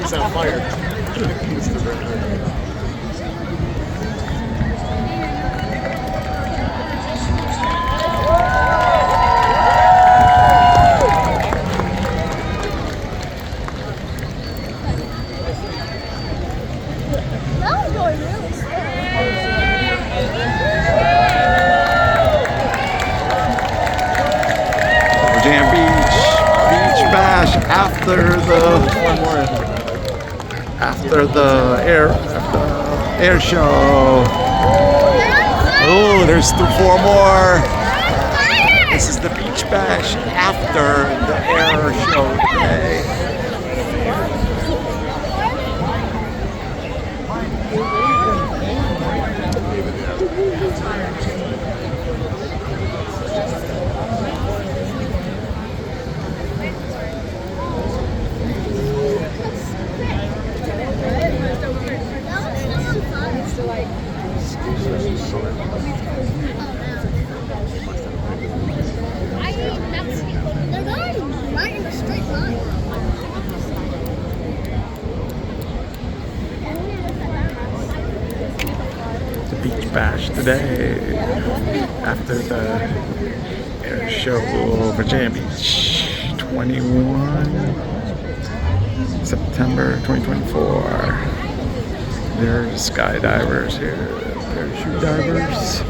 He's on fire. Virginia Beach Bash after the air show. Oh, there's four more. This is the beach bash after the air show today. They're going right in a straight line. The beach bash today after the air show Virginia Beach 21 September 2024. There's skydivers here, parachute divers.